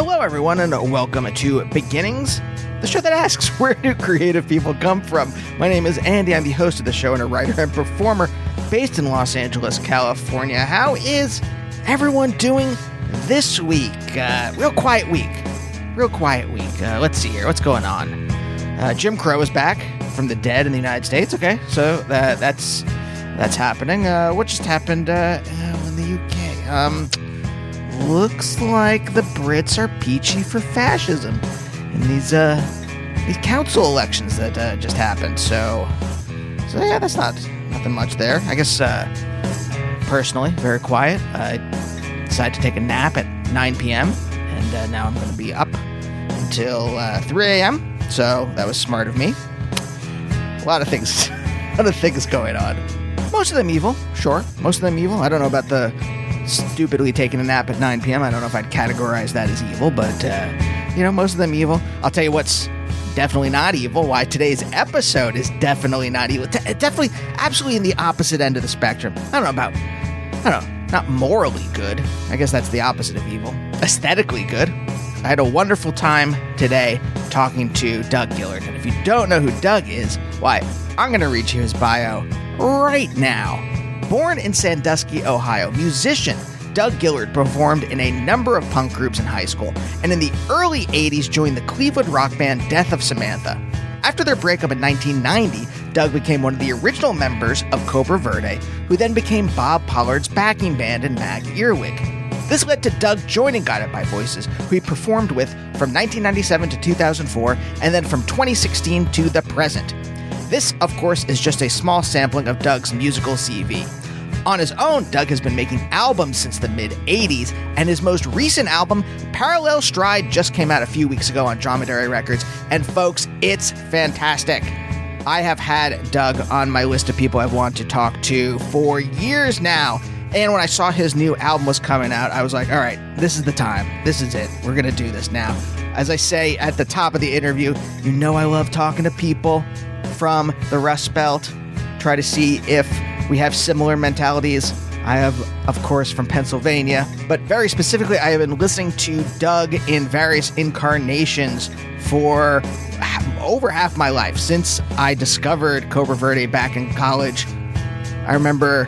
Hello, everyone, and welcome to Beginnings, the show that asks, where do creative people come from? My name is Andy. I'm the host of the show and a writer and performer based in Los Angeles, California. How is everyone doing this week? Real quiet week. Let's see here. What's going on? Jim Crow is back from the dead in the United States. Okay, so that's happening. What just happened in the UK? Looks like the Brits are peachy for fascism in these council elections that just happened. So yeah, that's nothing much there. I guess personally, very quiet. I decided to take a nap at 9 p.m. and now I'm going to be up until 3 a.m. So that was smart of me. A lot of things going on. Most of them evil, sure. Most of them evil. I don't know about the stupidly taking a nap at 9 p.m. I don't know if I'd categorize that as evil, but, most of them evil. I'll tell you what's definitely not evil, why today's episode is definitely not evil. Definitely, absolutely in the opposite end of the spectrum. Not morally good. I guess that's the opposite of evil. Aesthetically good. I had a wonderful time today talking to Doug Gillard. And if you don't know who Doug is, why, I'm going to read you his bio right now. Born in Sandusky, Ohio, musician Doug Gillard performed in a number of punk groups in high school, and in the early 80s joined the Cleveland rock band Death of Samantha. After their breakup in 1990, Doug became one of the original members of Cobra Verde, who then became Bob Pollard's backing band and Mag Earwig. This led to Doug joining Guided by Voices, who he performed with from 1997 to 2004, and then from 2016 to the present. This, of course, is just a small sampling of Doug's musical CV. On his own, Doug has been making albums since the mid-'80s, and his most recent album, Parallel Stride, just came out a few weeks ago on Dromedary Records, and folks, it's fantastic. I have had Doug on my list of people I've wanted to talk to for years now, and when I saw his new album was coming out, I was like, all right, this is the time. This is it. We're going to do this now. As I say at the top of the interview, you know I love talking to people from the Rust Belt, try to see if we have similar mentalities. I have, of course, from Pennsylvania, but very specifically, I have been listening to Doug in various incarnations for over half my life. Since I discovered Cobra Verde back in college, I remember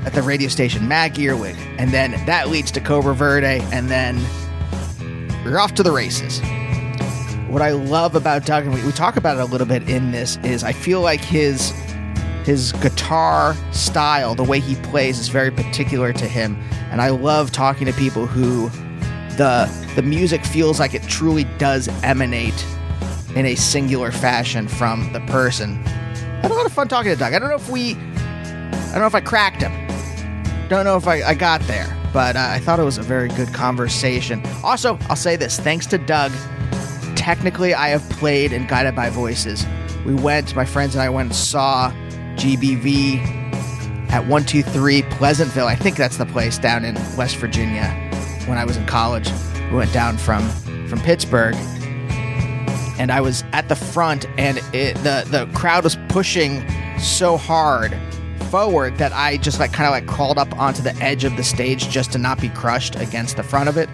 at the radio station Mag Earwig, and then that leads to Cobra Verde, and then we're off to the races. What I love about Doug, and we talk about it a little bit in this, is I feel like his guitar style, the way he plays, is very particular to him. And I love talking to people who the music feels like it truly does emanate in a singular fashion from the person. I had a lot of fun talking to Doug. I don't know if I cracked him. Don't know if I got there, but I thought it was a very good conversation. Also, I'll say this, thanks to Doug, technically, I have played in Guided by Voices. My friends and I went and saw GBV at 123 Pleasantville. I think that's the place down in West Virginia when I was in college. We went down from Pittsburgh, and I was at the front, and the crowd was pushing so hard forward that I just kind of crawled up onto the edge of the stage just to not be crushed against the front of it.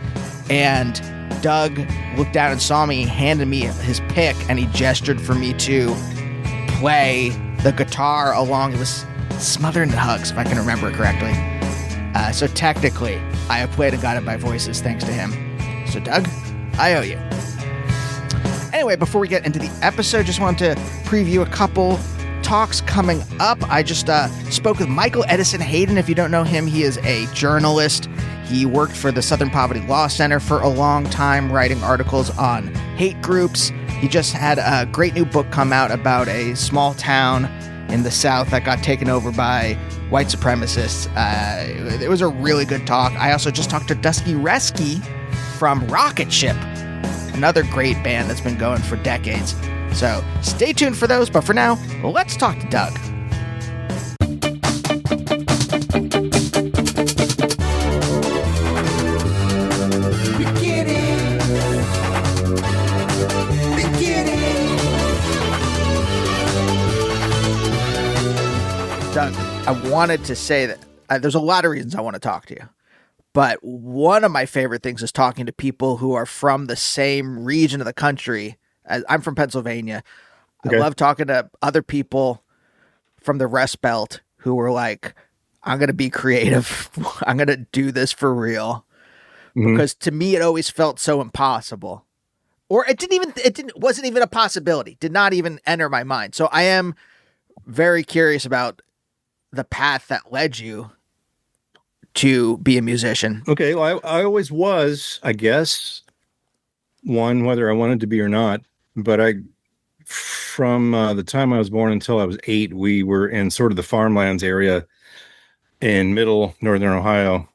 And Doug looked down and saw me, handed me his pick, and he gestured for me to play the guitar along. It was Smothered in Hugs, if I can remember it correctly. So technically, I have played and Guided by Voices thanks to him. So Doug, I owe you. Anyway, before we get into the episode, just wanted to preview a couple talks coming up. I just spoke with Michael Edison Hayden. If you don't know him, he is a journalist. He worked for the Southern Poverty Law Center for a long time, writing articles on hate groups. He just had a great new book come out about a small town in the South that got taken over by white supremacists. It was a really good talk. I also just talked to Dusky Reski from Rocket Ship, another great band that's been going for decades. So stay tuned for those, but for now, let's talk to Doug. Doug, I wanted to say that there's a lot of reasons I want to talk to you, But one of my favorite things is talking to people who are from the same region of the country. I'm from Pennsylvania. Okay. I love talking to other people from the Rust Belt who were like, I'm going to be creative. I'm going to do this for real. Mm-hmm. Because to me, it always felt so impossible. Or wasn't even a possibility. Did not even enter my mind. So I am very curious about the path that led you to be a musician. Okay, well, I always was, I guess, one, whether I wanted to be or not. But from the time I was born until I was 8, we were in sort of the farmlands area in middle northern Ohio,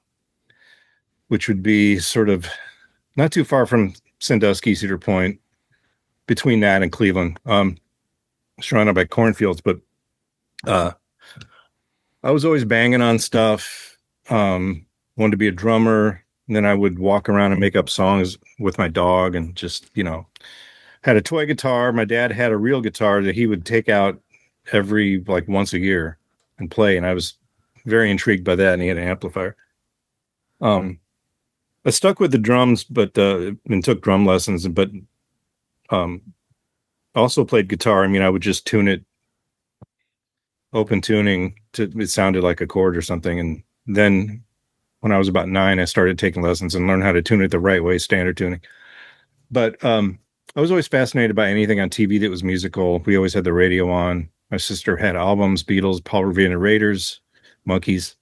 which would be sort of not too far from Sandusky, Cedar Point, between that and Cleveland, surrounded by cornfields. But I was always banging on stuff. Wanted to be a drummer, and then I would walk around and make up songs with my dog, and just, had a toy guitar. My dad had a real guitar that he would take out every once a year and play, and I was very intrigued by that. And he had an amplifier. I stuck with the drums, but and took drum lessons, but also played guitar. I mean, I would just tune it, open tuning it sounded like a chord or something, and then when I was about 9, I started taking lessons and learned how to tune it the right way, standard tuning. But I was always fascinated by anything on TV that was musical. We always had the radio on. My sister had albums, Beatles, Paul Revere and the Raiders, Monkees.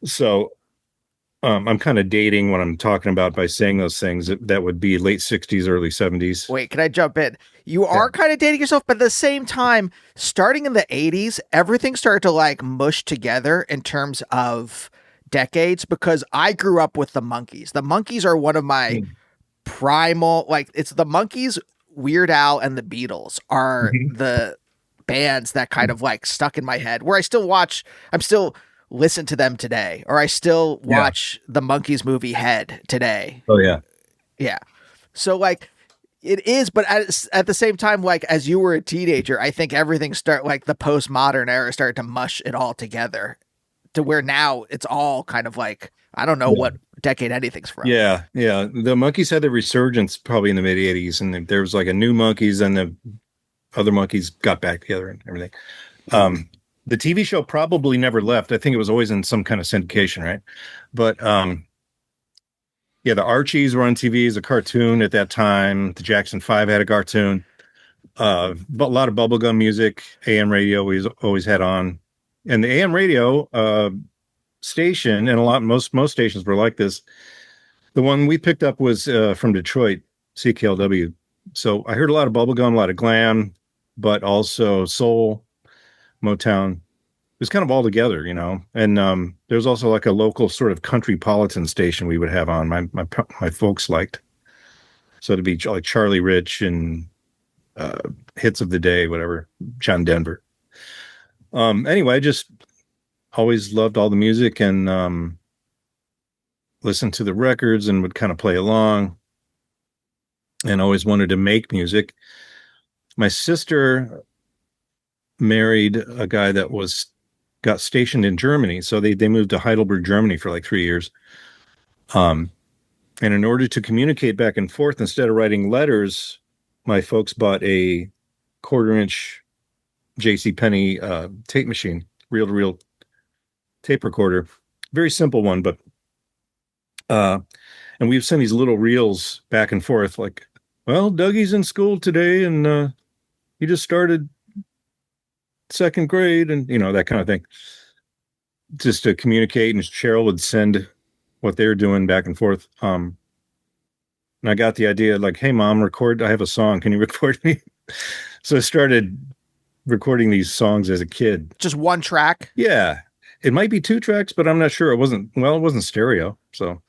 So I'm kind of dating what I'm talking about by saying those things. That would be late 60s, early 70s. Wait, can I jump in? You are kind of dating yourself, but at the same time, starting in the 80s, everything started to mush together in terms of decades, because I grew up with the Monkees. The Monkees are one of my primal, it's the Monkees, Weird Al, and the Beatles are the bands that kind of stuck in my head, where I'm still listen to them today, or I still watch the Monkees movie Head today. Oh yeah. Yeah. So it is, but at the same time, as you were a teenager, I think everything the postmodern era started to mush it all together to where now it's all kind of I don't know what decade anything's from. Yeah. Yeah. The Monkees had the resurgence probably in the mid 80s, and there was a new Monkees, and the other Monkees got back together and everything. The TV show probably never left. I think it was always in some kind of syndication, right? But the Archies were on TV as a cartoon at that time. The Jackson 5 had a cartoon. But a lot of bubblegum music, AM radio we always had on. And the AM radio station, and most stations were like this. The one we picked up was from Detroit, CKLW. So I heard a lot of bubblegum, a lot of glam, but also soul, Motown. It was kind of all together, and there was also a local sort of countrypolitan station we would have on my folks liked. So to be Charlie Rich and hits of the day, whatever, John Denver. Anyway, I just always loved all the music and listened to the records and would kind of play along, and always wanted to make music. My sister married a guy that got stationed in Germany. So they moved to Heidelberg, Germany for 3 years. And in order to communicate back and forth, instead of writing letters, my folks bought a 1/4-inch JCPenney tape machine, reel-to-reel tape recorder. Very simple one, but and we've sent these little reels back and forth, Dougie's in school today, and he just started 2nd grade, and that kind of thing, just to communicate. And Cheryl would send what they were doing back and forth. And I got the idea, hey mom, I have a song, can you record me? So I started recording these songs as a kid. Just one track? Yeah, it might be 2 tracks, but I'm not sure. It wasn't stereo, so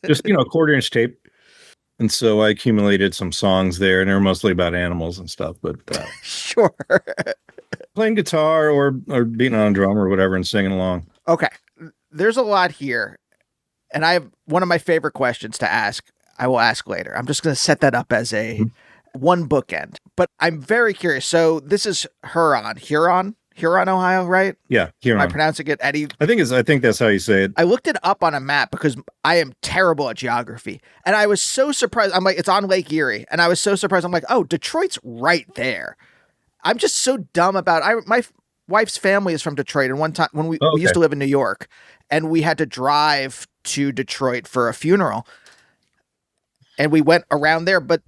just 1/4-inch tape. And so I accumulated some songs there, and they were mostly about animals and stuff, but sure. Playing guitar or beating on a drum or whatever and singing along. Okay. There's a lot here. And I have one of my favorite questions to ask. I will ask later. I'm just going to set that up as one bookend. But I'm very curious. So this is Huron. Huron, Ohio, right? Yeah, Am I Huron. pronouncing it, Eddie? I think that's how you say it. I looked it up on a map because I am terrible at geography. And I was so surprised. I'm like, it's on Lake Erie. And I was so surprised. I'm like, oh, Detroit's right there. I'm just so dumb about my wife's family is from Detroit. And one time when we used to live in New York and we had to drive to Detroit for a funeral and we went around there, but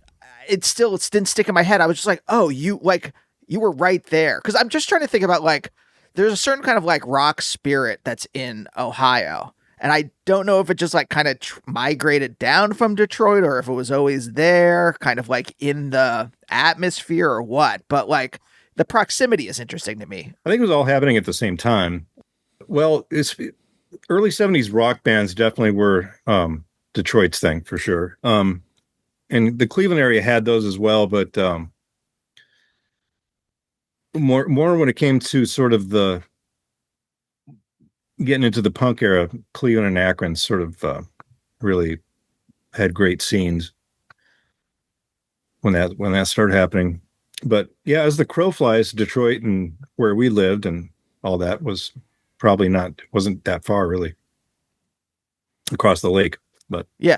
it didn't stick in my head. I was just like, oh, you were right there. Cause I'm just trying to think about like, there's a certain kind of like rock spirit that's in Ohio. And I don't know if it just like kind of migrated down from Detroit or if it was always there, kind of like in the atmosphere or what. But like the proximity is interesting to me. I think it was all happening at the same time. Well, it's early 70s rock bands definitely were Detroit's thing for sure. And the Cleveland area had those as well, but more when it came to sort of the getting into the punk era, Cleveland and Akron sort of really had great scenes when that started happening. But yeah, as the crow flies, Detroit and where we lived and all that was wasn't that far really across the lake. But yeah,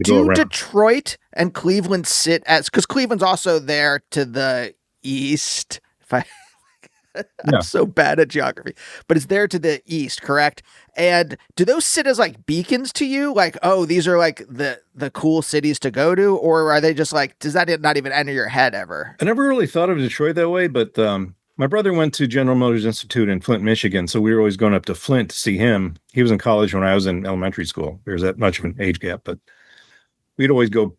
do Detroit and Cleveland sit as, because Cleveland's also there to the east. If I I'm so bad at geography, but it's there to the east, correct? And do those sit as like beacons to you? Like, oh, these are like the cool cities to go to, or are they just like, does that not even enter your head ever? I never really thought of Detroit that way, but my brother went to General Motors Institute in Flint, Michigan, so we were always going up to Flint to see him. He was in college when I was in elementary school. There's that much of an age gap, but we'd always go,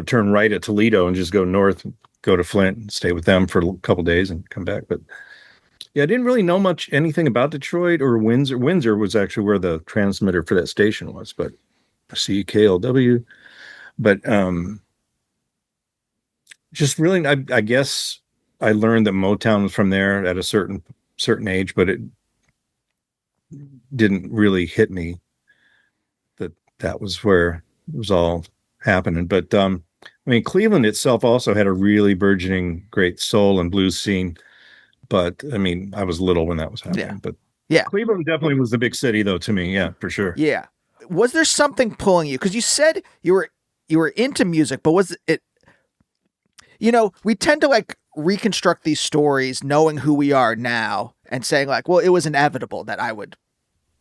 turn right at Toledo and just go north, go to Flint and stay with them for a couple days and come back. But yeah, I didn't really know anything about Detroit or Windsor. Windsor was actually where the transmitter for that station was, but CKLW. But just really, I guess I learned that Motown was from there at a certain age, but it didn't really hit me that was where it was all happening. But I mean, Cleveland itself also had a really burgeoning great soul and blues scene. But I mean, I was little when that was happening. Yeah. But yeah, Cleveland definitely was the big city, though, to me. Yeah, for sure. Yeah. Was there something pulling you? Because you said you were into music, but was it? We tend to like reconstruct these stories, knowing who we are now, and saying like, well, it was inevitable that I would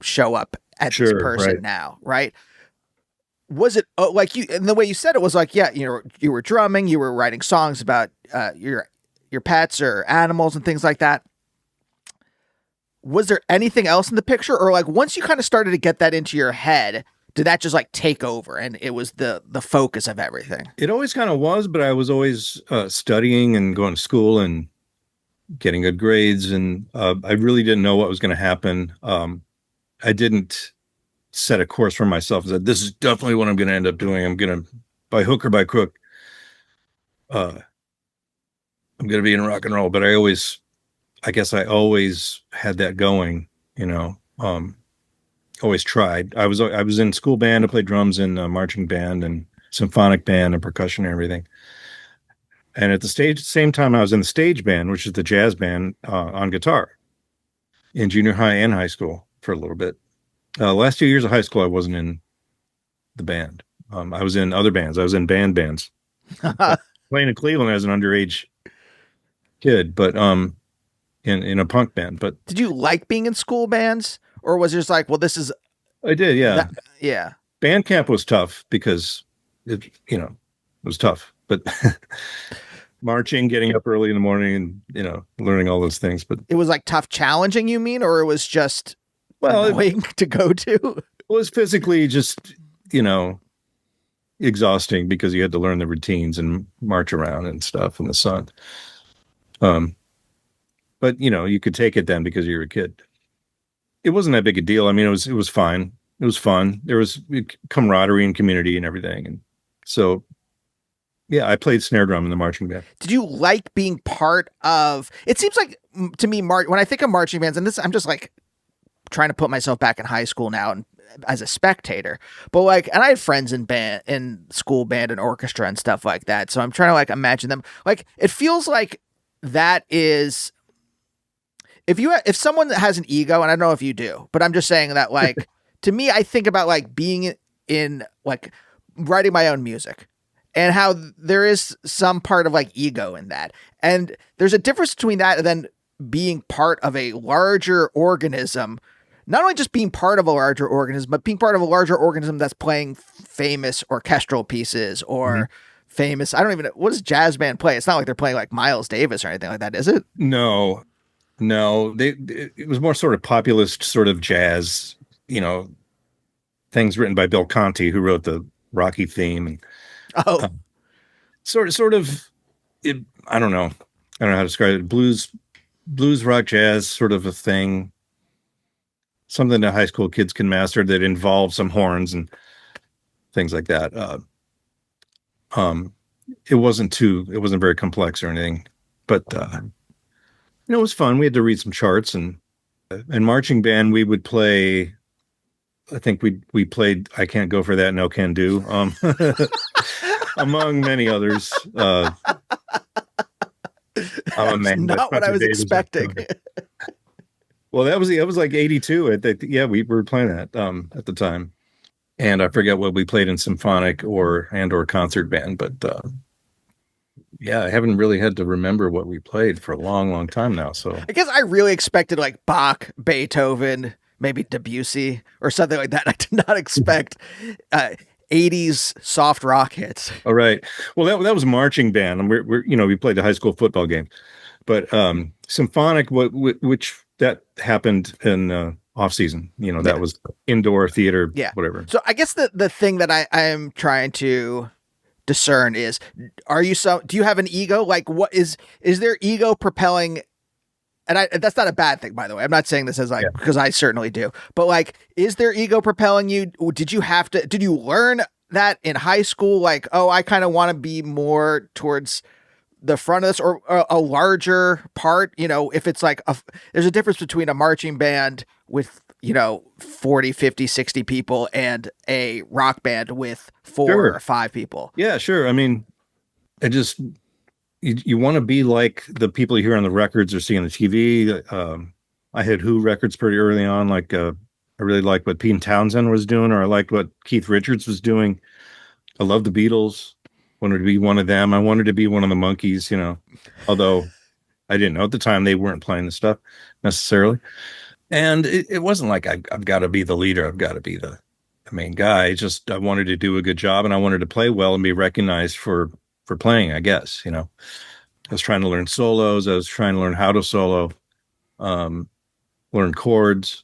show up as this person now, right? Was it like you, and the way you said it was like, yeah, you were drumming, you were writing songs about your pets or animals and things like that. Was there anything else in the picture, or like once you kind of started to get that into your head, did that just like take over and it was the focus of everything? It always kind of was, but I was always studying and going to school and getting good grades, and I really didn't know what was going to happen. I didn't set a course for myself and said, this is definitely what I'm going to end up doing. I'm going to, by hook or by crook, I'm going to be in rock and roll. But I guess I always had that going, always tried. I was in school band. I played drums in a marching band and symphonic band and percussion and everything. And at the same time, I was in the stage band, which is the jazz band, on guitar in junior high and high school for a little bit. Last 2 years of high school, I wasn't in the band. I was in other bands. I was in bands. Playing in Cleveland as an underage kid, but in a punk band. But did you like being in school bands, or was it just like, well, this is? I did, yeah. Yeah. Band camp was tough because it was tough, but marching, getting up early in the morning, and learning all those things. But it was like tough, challenging. You mean, or it was just annoying to go to? It was physically just exhausting because you had to learn the routines and march around and stuff in the sun. But you could take it then because you were a kid. It wasn't that big a deal. I mean, it was fine. It was fun. There was camaraderie and community and everything. And so, yeah, I played snare drum in the marching band. Did you like being part of? It seems like to me, when I think of marching bands, and this, I'm just like trying to put myself back in high school now and as a spectator, but like, and I had friends in school band and orchestra and stuff like that. So I'm trying to like imagine them. Like, it feels like that is if someone has an ego, and I don't know if you do, but I'm just saying that, like, to me, I think about like being in like writing my own music and how there is some part of like ego in that. And there's a difference between that and then being part of a larger organism, not only just being part of a larger organism, but being part of a larger organism that's playing famous orchestral pieces or famous, I don't even know, what does jazz band play? It's not like they're playing like Miles Davis or anything like that, is it? No, no, it was more sort of populist sort of jazz, things written by Bill Conti, who wrote the Rocky theme, and Oh, sort of, I don't know how to describe it. Blues, rock, jazz, sort of a thing. Something that high school kids can master that involves some horns and things like that. It wasn't very complex or anything, but it was fun. We had to read some charts, and in marching band we would play. I think we played "I Can't Go for That, No Can Do," among many others. I'm a man. Not what I was expecting. Well, that was like 82. Yeah, we were playing that at the time, and I forget what we played in symphonic or concert band, but yeah, I haven't really had to remember what we played for a long, long time now. So I guess I really expected like Bach, Beethoven, maybe Debussy or something like that. I did not expect 80s soft rock hits. All right. Well, that was marching band, and we played the high school football game, but symphonic, which that happened in off season. That was indoor theater, whatever. So I guess the thing that I am trying to discern is, do you have an ego? Like, what is there ego propelling? And that's not a bad thing, by the way. I'm not saying this as because I certainly do, but like, is there ego propelling you? Did you learn that in high school? Like, oh, I kind of want to be more towards the front of this, or a larger part, if it's like there's a difference between a marching band with, 40, 50, 60 people and a rock band with 4 or 5 people. Yeah, sure. I mean, you want to be like the people you hear on the records or see on the TV. I had Who records pretty early on. Like, I really liked what Pete Townsend was doing, or I liked what Keith Richards was doing. I love the Beatles. Wanted to be one of them. I wanted to be one of the Monkees, although I didn't know at the time they weren't playing the stuff necessarily. And it wasn't like I've got to be the leader. I've got to be the main guy. I wanted to do a good job, and I wanted to play well and be recognized for playing, I guess. I was trying to learn solos. I was trying to learn how to solo, learn chords,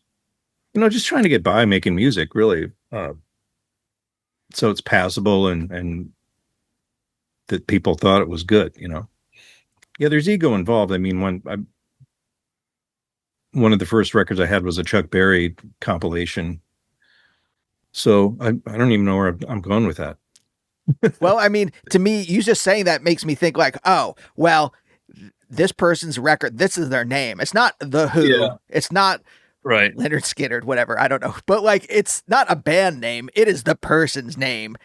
just trying to get by making music, really. So it's passable and that people thought it was good, Yeah, there's ego involved. I mean, one of the first records I had was a Chuck Berry compilation. So I don't even know where I'm going with that. Well, I mean, to me, you just saying that makes me think like, oh, well, this person's record, this is their name. It's not The Who. Yeah. It's not right. Leonard Skinner, whatever. I don't know. But like, it's not a band name. It is the person's name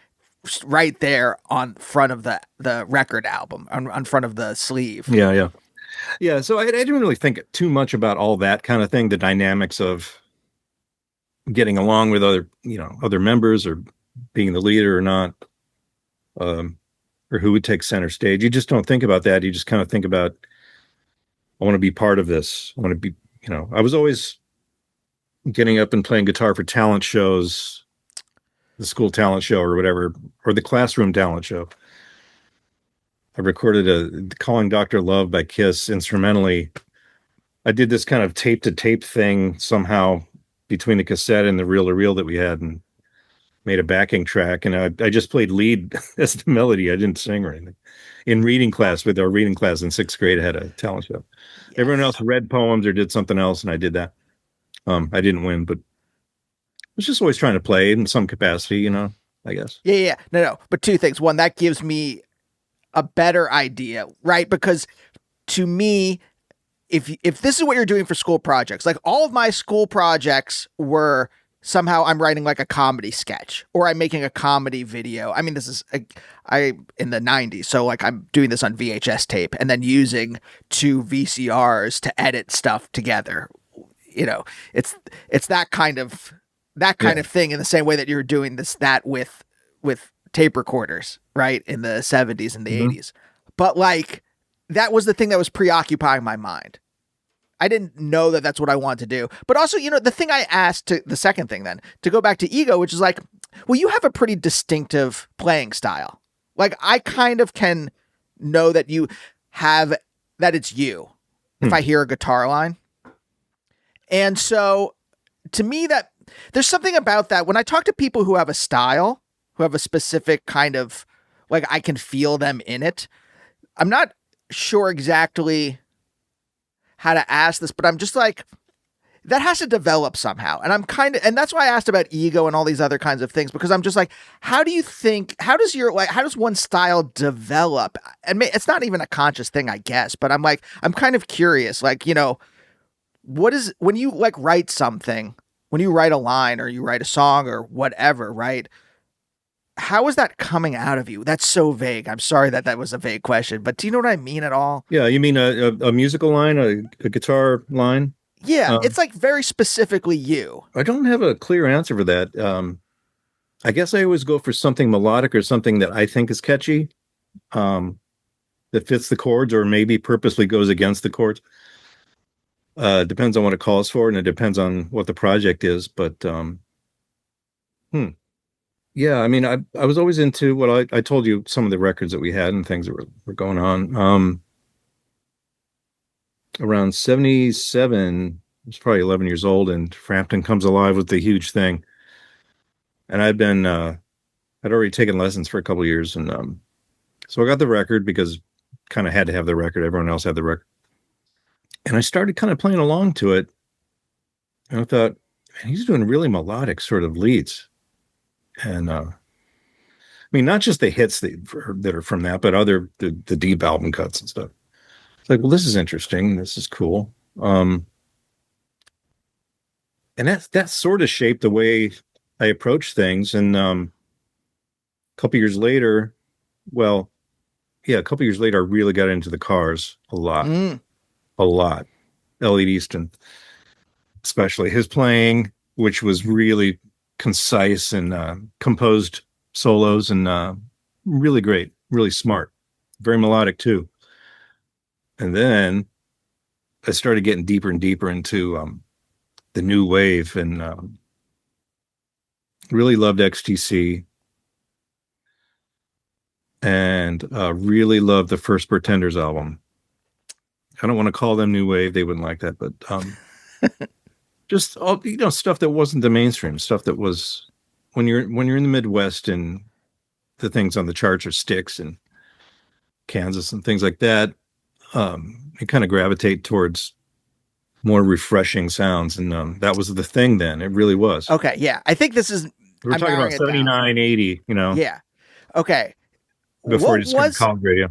right there on front of the record album, on front of the sleeve. Yeah. So I didn't really think too much about all that kind of thing, the dynamics of getting along with other members, or being the leader or not, or who would take center stage. You just don't think about that. You just kind of think about, I want to be part of this. I want to be, I was always getting up and playing guitar for talent shows, the school talent show or whatever, or the classroom talent show. I recorded a Calling Dr. Love by Kiss instrumentally. I did this kind of tape to tape thing somehow between the cassette and the reel to reel that we had, and made a backing track. And I just played lead as the melody. I didn't sing or anything. In reading class, with our reading class in 6th grade, I had a talent show. Yes. Everyone else read poems or did something else, and I did that. I didn't win, but I was just always trying to play in some capacity, I guess. Yeah. No. But 2 things. One, that gives me a better idea, right? Because to me, if this is what you're doing for school projects, like all of my school projects were somehow I'm writing like a comedy sketch or I'm making a comedy video. I mean, this is I in the 90s. So like I'm doing this on VHS tape and then using 2 VCRs to edit stuff together. You know, it's that kind of thing in the same way that you're doing that with tape recorders, right? In the 70s and the 80s. But like that was the thing that was preoccupying my mind. I didn't know that that's what I wanted to do. But also, you know, the thing I asked the second thing then, to go back to Ego, which is like, well, you have a pretty distinctive playing style. Like I kind of can know that you have, that it's you if I hear a guitar line. And so to me that there's something about that when I talk to people who have a style, who have a specific kind of, like I can feel them in it. I'm not sure exactly how to ask this, but I'm just like, that has to develop somehow. And and that's why I asked about Ego and all these other kinds of things, because I'm just like, how does one style develop? And it's not even a conscious thing, I guess, but I'm kind of curious, like, you know, when you like write something, when you write a line or you write a song or whatever, right? How is that coming out of you? That's so vague. I'm sorry that was a vague question, but do you know what I mean at all? Yeah, you mean a musical line, a guitar line? Yeah, it's like very specifically you. I don't have a clear answer for that. I guess I always go for something melodic or something that I think is catchy, that fits the chords or maybe purposely goes against the chords. Depends on what it calls for, and it depends on what the project is. But yeah, I mean, I was always into what I told you, some of the records that we had and things that were going on. Around 77, I was probably 11 years old, and Frampton Comes Alive was the huge thing. And I'd already taken lessons for a couple of years, and so I got the record because kind of had to have the record. Everyone else had the record. And I started kind of playing along to it. And I thought, man, he's doing really melodic sort of leads. And I mean, not just the hits that are from that, but the deep album cuts and stuff. It's like, well, this is interesting. This is cool. And that sort of shaped the way I approach things. And a couple years later, I really got into the Cars a lot. Elliot Easton, especially his playing, which was really concise and composed solos and really great, really smart, very melodic too. And then I started getting deeper and deeper into the new wave and really loved XTC and really loved the first Pretenders album. I don't want to call them new wave. They wouldn't like that, but just all, you know, stuff that wasn't the mainstream, stuff that was when you're in the Midwest and the things on the charts are Styx and Kansas and things like that. You kind of gravitate towards more refreshing sounds, and that was the thing then. It really was. Okay, yeah. I think this is. We're talking about 79, 80, you know. Yeah. Okay. Before it discovered college radio.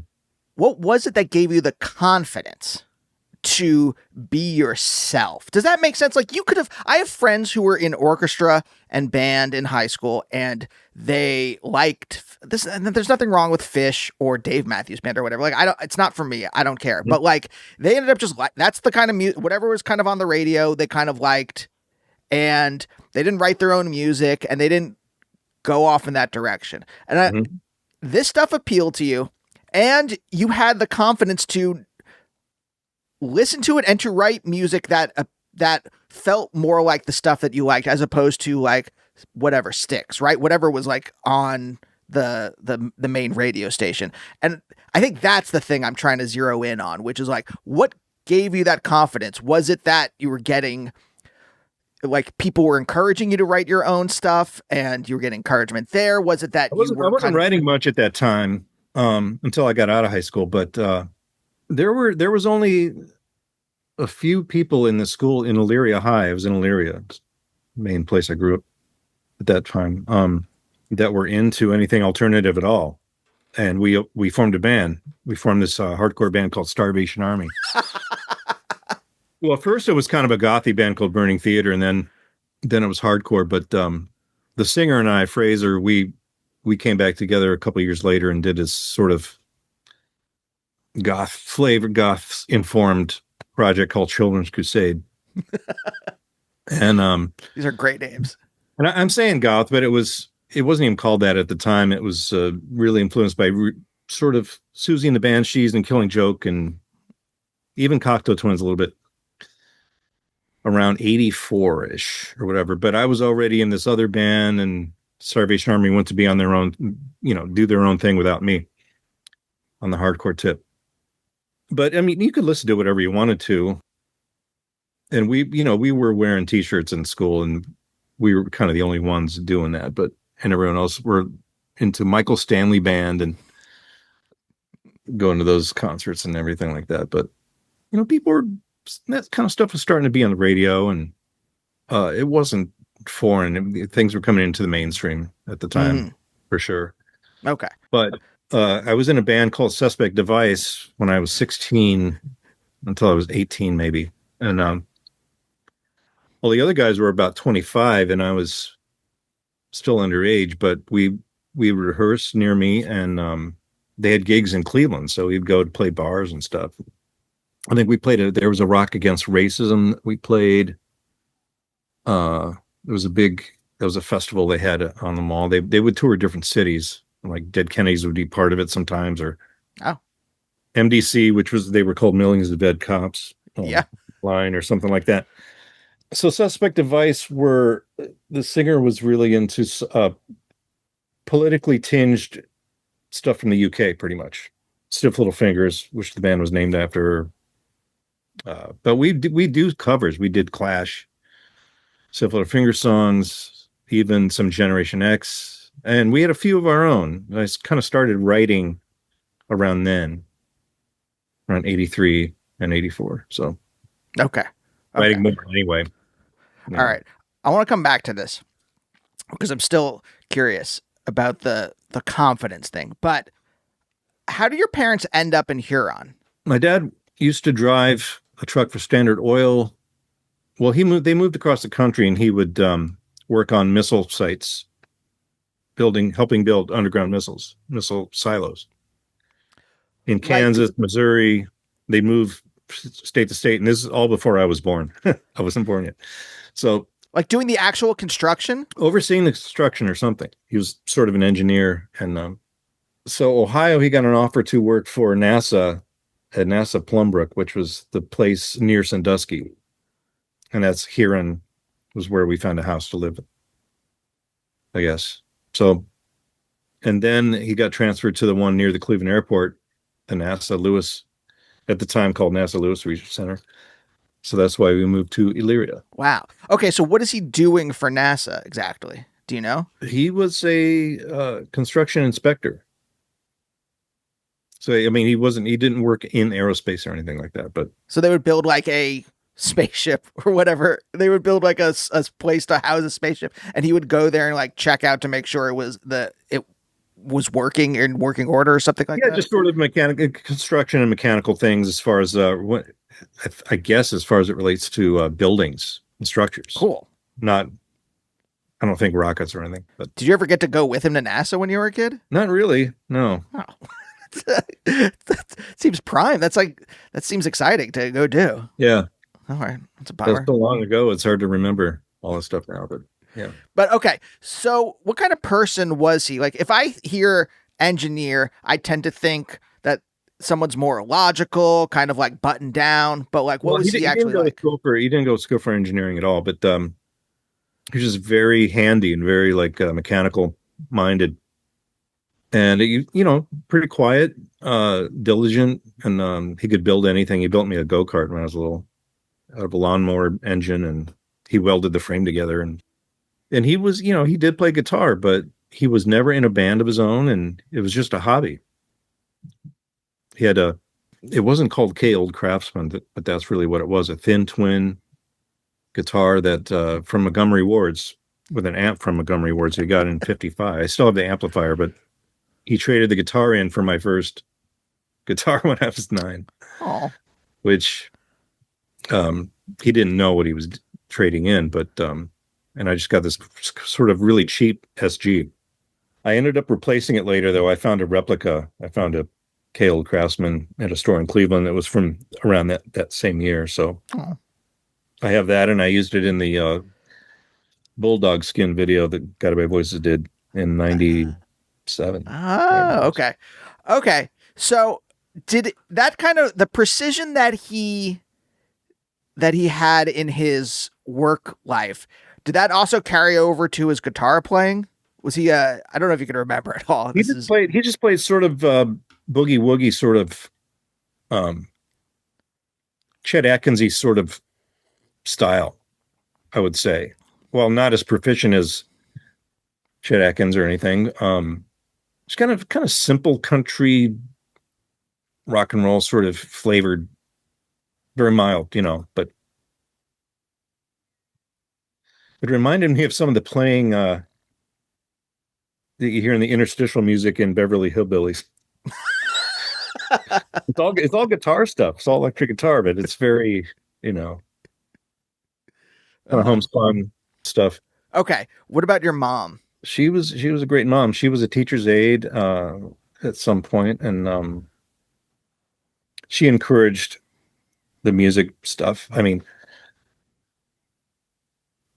What was it that gave you the confidence to be yourself? Does that make sense? Like I have friends who were in orchestra and band in high school and they liked this, and there's nothing wrong with Fish or Dave Matthews Band or whatever. Like it's not for me. I don't care. Mm-hmm. But like they ended up just like, that's the kind of music, whatever was kind of on the radio, they kind of liked, and they didn't write their own music and they didn't go off in that direction. And this stuff appealed to you. And you had the confidence to listen to it and to write music that felt more like the stuff that you liked, as opposed to like whatever Styx, right? Whatever was like on the main radio station. And I think that's the thing I'm trying to zero in on, which is like, what gave you that confidence? Was it that you were getting, like, people were encouraging you to write your own stuff and you were getting encouragement there? Was it that I wasn't writing much at that time? Until I got out of high school, but there was only a few people in the school in Elyria High. I was in Elyria, main place I grew up at that time, that were into anything alternative at all. And we formed a band. We formed this hardcore band called Starvation Army. Well, first it was kind of a gothy band called Burning Theater, and then then it was hardcore. But the singer and I, Fraser, we came back together a couple of years later and did this sort of goth informed project called Children's Crusade. And These are great names. and I'm saying goth, but it wasn't even called that at the time. It was really influenced by sort of Susie and the Banshees and Killing Joke and even Cocteau Twins a little bit, around 84-ish or whatever. But I was already in this other band, and Starvation Army went to be on their own, do their own thing without me on the hardcore tip. But I mean, you could listen to whatever you wanted to. And we were wearing t-shirts in school, and we were kind of the only ones doing that, and everyone else were into Michael Stanley Band and going to those concerts and everything like that. But, that kind of stuff was starting to be on the radio, and it wasn't foreign. Things were coming into the mainstream at the time, for sure. Okay. But I was in a band called Suspect Device when I was 16 until I was 18, maybe. And well, the other guys were about 25, and I was still underage, but we rehearsed near me, and they had gigs in Cleveland, so we'd go to play bars and stuff. I think there was a Rock Against Racism that we played. There was a festival they had on the mall. They would tour different cities, like Dead Kennedys would be part of it sometimes, or MDC, they were called Millions of Dead Cops. Line or something like that. So Suspect Device the singer was really into politically tinged stuff from the UK, pretty much. Stiff Little Fingers, which the band was named after. But we do covers. We did Clash, Stiff Little Finger songs, even some Generation X, and we had a few of our own. I kind of started writing around then, around 83 and 84. So okay. Writing more anyway. Yeah. All right. I want to come back to this because I'm still curious about the confidence thing. But how do your parents end up in Huron? My dad used to drive a truck for Standard Oil. Well, they moved across the country, and he would work on missile sites, helping build underground missile silos. In Kansas, Missouri, they moved state to state, and this is all before I was born. I wasn't born yet. So, like doing the actual construction, overseeing the construction or something. He was sort of an engineer, and so Ohio, he got an offer to work for NASA at NASA Plumbrook, which was the place near Sandusky, and that's Huron was where we found a house to live in, I guess. So, and then he got transferred to the one near the Cleveland Airport, the NASA Lewis, at the time called NASA Lewis Research Center. So that's why we moved to Elyria. Wow. Okay, so what is he doing for NASA exactly? Do you know? He was a construction inspector. So, I mean, he didn't work in aerospace or anything like that, but. So they would build like a spaceship or whatever. They would build like a place to house a spaceship, and he would go there and like check out to make sure it was working in working order or something like that. Yeah, just sort of mechanical construction and mechanical things as far as I guess as far as it relates to buildings and structures. Cool. I don't think rockets or anything. But did you ever get to go with him to NASA when you were a kid? Not really. No. Oh. That seems prime. That seems exciting to go do. Yeah. All right. That's a bummer. That's so long ago. It's hard to remember all this stuff now, but yeah. But okay. So what kind of person was he? Like if I hear engineer, I tend to think that someone's more logical, kind of like buttoned down, but like what was he actually like? He didn't go to school for engineering at all, but he was just very handy and very like mechanical minded. And pretty quiet, diligent, and he could build anything. He built me a go-kart when I was little, out of a lawnmower engine, and he welded the frame together. And he was, he did play guitar, but he was never in a band of his own, and it was just a hobby. He had it wasn't called K Old Craftsman, but that's really what it was, a thin twin guitar that from Montgomery Ward's, with an amp from Montgomery Ward's he got in 55. I still have the amplifier, but he traded the guitar in for my first guitar when I was 9. Oh, which he didn't know what he was trading in, but and I just got this sort of really cheap SG. I ended up replacing it later, though. I found a replica. I found a K-old Craftsman at a store in Cleveland that was from around that same year. So I have that, and I used it in the Bulldog Skin video that Gotta Be Voices did in 97. Oh, okay. Okay. So did that kind of the precision that he had in his work life, did that also carry over to his guitar playing? Was he I don't know if you can remember at all. He just played sort of boogie woogie sort of Chet Atkinsy sort of style, I would say. Well, not as proficient as Chet Atkins or anything. It's kind of simple country rock and roll sort of flavored, very mild, but it reminded me of some of the playing that you hear in the interstitial music in Beverly Hillbillies. It's all guitar stuff. It's all electric guitar, but it's very, kind of homespun stuff. Okay. What about your mom? She was a great mom. She was a teacher's aide at some point, and she encouraged the music stuff. I mean,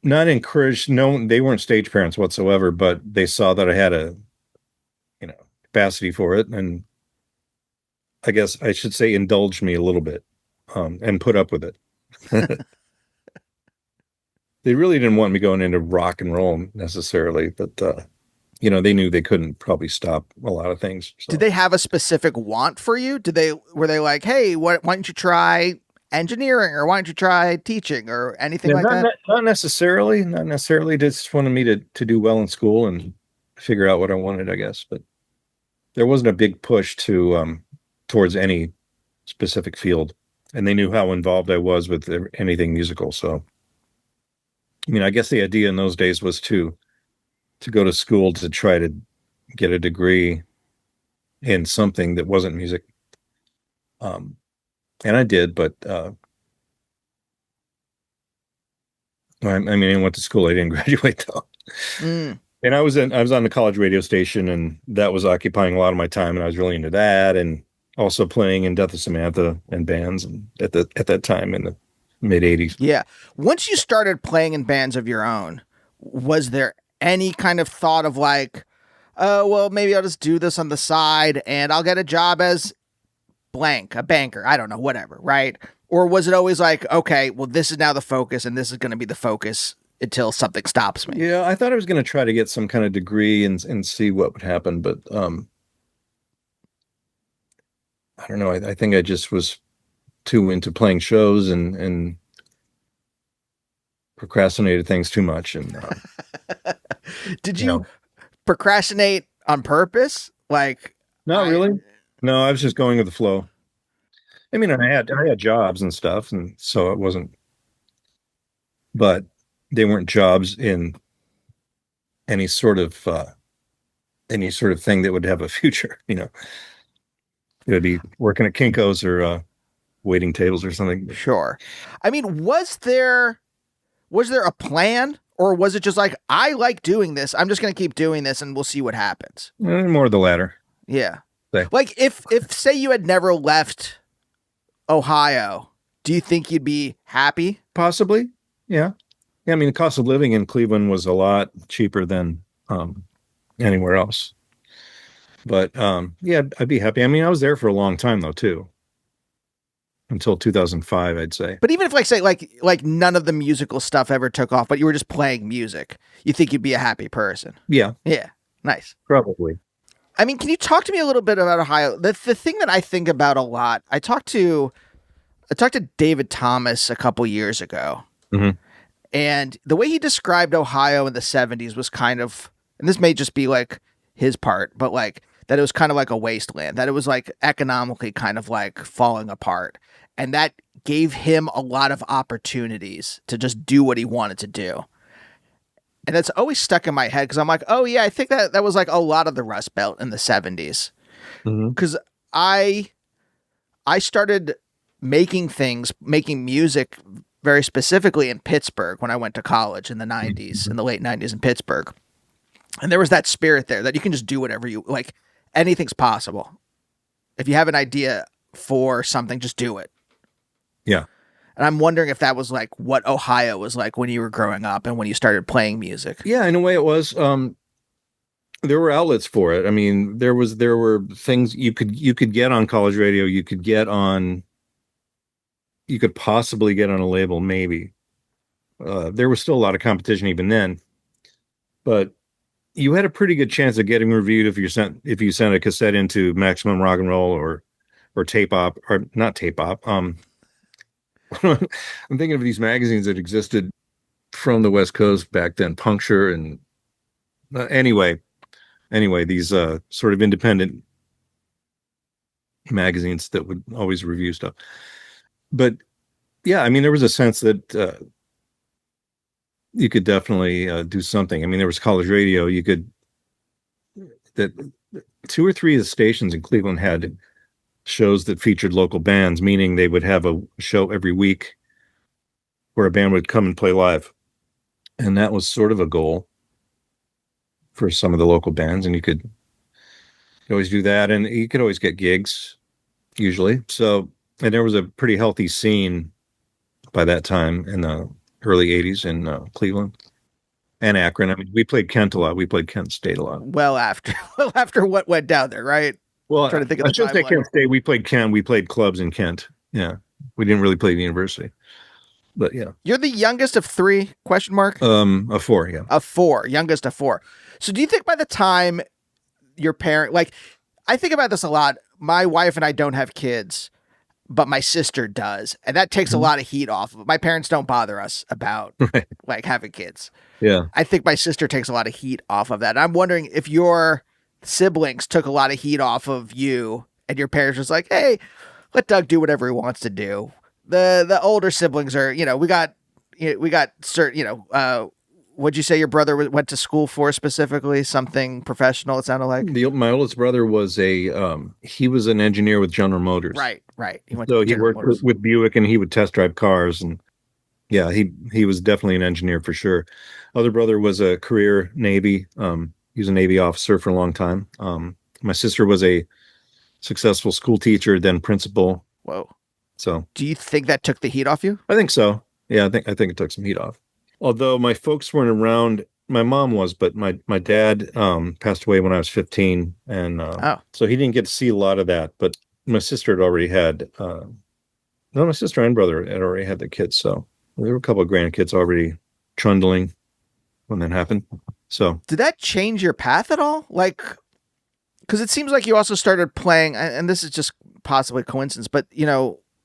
not encouraged. No, they weren't stage parents whatsoever, but they saw that I had a, capacity for it, and I guess I should say indulged me a little bit, and put up with it. They really didn't want me going into rock and roll necessarily, but they knew they couldn't probably stop a lot of things. So. Did they have a specific want for you? Were they like, hey, why don't you try engineering, or why don't you try teaching, or anything like that? Not necessarily. Not necessarily. They just wanted me to do well in school and figure out what I wanted, I guess. But there wasn't a big push to towards any specific field, and they knew how involved I was with anything musical. So, I mean, I guess the idea in those days was to go to school to try to get a degree in something that wasn't music. And I did, but I went to school. I didn't graduate though. And I was on the college radio station, and that was occupying a lot of my time, and I was really into that, and also playing in Death of Samantha and bands, and at that time in the mid 80s. Yeah. Once you started playing in bands of your own, was there any kind of thought of like, oh, well, maybe I'll just do this on the side and I'll get a job as blank, a banker, I don't know, whatever, right? Or was it always like, okay, well, this is now the focus, and this is going to be the focus until something stops me? Yeah, I thought I was going to try to get some kind of degree and see what would happen, but I don't know. I think I just was too into playing shows and procrastinated things too much. And did you procrastinate on purpose? Like, not really. No, I was just going with the flow. I mean, I had jobs and stuff, and so it wasn't, but they weren't jobs in any sort of thing that would have a future. It would be working at Kinko's or waiting tables or something. Sure. I mean, was there a plan, or was it just like, I like doing this, I'm just going to keep doing this and we'll see what happens? More of the latter. Yeah. Like if say you had never left Ohio, do you think you'd be happy? Possibly. Yeah. I mean, the cost of living in Cleveland was a lot cheaper than anywhere else. But yeah, I'd be happy. I mean, I was there for a long time though too. Until 2005, I'd say. But even if like none of the musical stuff ever took off, but you were just playing music, you think you'd be a happy person? Yeah. Yeah. Nice. Probably. I mean, can you talk to me a little bit about Ohio? The thing that I think about a lot, I talked to David Thomas a couple years ago, and the way he described Ohio in the 70s was kind of, and this may just be like his part, but like that it was kind of like a wasteland, that it was like economically kind of like falling apart. And that gave him a lot of opportunities to just do what he wanted to do. And that's always stuck in my head because I'm like, oh yeah, I think that was like a lot of the Rust Belt in the 70s. Because I started making music very specifically in Pittsburgh when I went to college in the 90s, in the late 90s in Pittsburgh. And there was that spirit there that you can just do whatever you like. Anything's possible. If you have an idea for something, just do it. Yeah. And I'm wondering if that was like what Ohio was like when you were growing up and when you started playing music. Yeah, in a way it was. There were outlets for it. I mean, there were things you could get on college radio. You could possibly get on a label, maybe. There was still a lot of competition even then, but you had a pretty good chance of getting reviewed if you sent a cassette into Maximum Rock and Roll or Tape Op, or not Tape Op. I'm thinking of these magazines that existed from the West Coast back then, Puncture and anyway, these sort of independent magazines that would always review stuff. But yeah, I mean, there was a sense that you could definitely do something. I mean, there was college radio. That 2 or 3 of the stations in Cleveland had shows that featured local bands, meaning they would have a show every week where a band would come and play live. And that was sort of a goal for some of the local bands. And you could always do that. And you could always get gigs usually. So, and there was a pretty healthy scene by that time in the early 80s in Cleveland and Akron. I mean, we played Kent a lot. We played Kent State a lot. Well after what went down there, right? Well, I'm trying to think of I should say Kent State. We played Kent. We played clubs in Kent. Yeah. We didn't really play the university. But yeah. You're the youngest of 3, question mark? Of 4, yeah. Of 4, youngest of 4. So do you think by the time your parent, like, I think about this a lot. My wife and I don't have kids, but my sister does. And that takes a lot of heat off of it. My parents don't bother us about like having kids. Yeah. I think my sister takes a lot of heat off of that. And I'm wondering if your siblings took a lot of heat off of you and your parents was like, hey, let Doug do whatever he wants to do. The older siblings are, we got certain, what'd you say your brother went to school for specifically? Something professional, it sounded like? My oldest brother was he was an engineer with General Motors. Right. He worked with Buick and he would test drive cars. And yeah, he was definitely an engineer for sure. Other brother was a career Navy. He was a Navy officer for a long time. My sister was a successful school teacher, then principal. Whoa. So do you think that took the heat off you? I think so. Yeah, I think it took some heat off. Although my folks weren't around, my mom was, but my dad passed away when I was 15, and so he didn't get to see a lot of that. But my sister had already had, my sister and brother had already had the kids, so there were a couple of grandkids already trundling when that happened. So did that change your path at all? Like, because it seems like you also started playing, and this is just possibly coincidence, but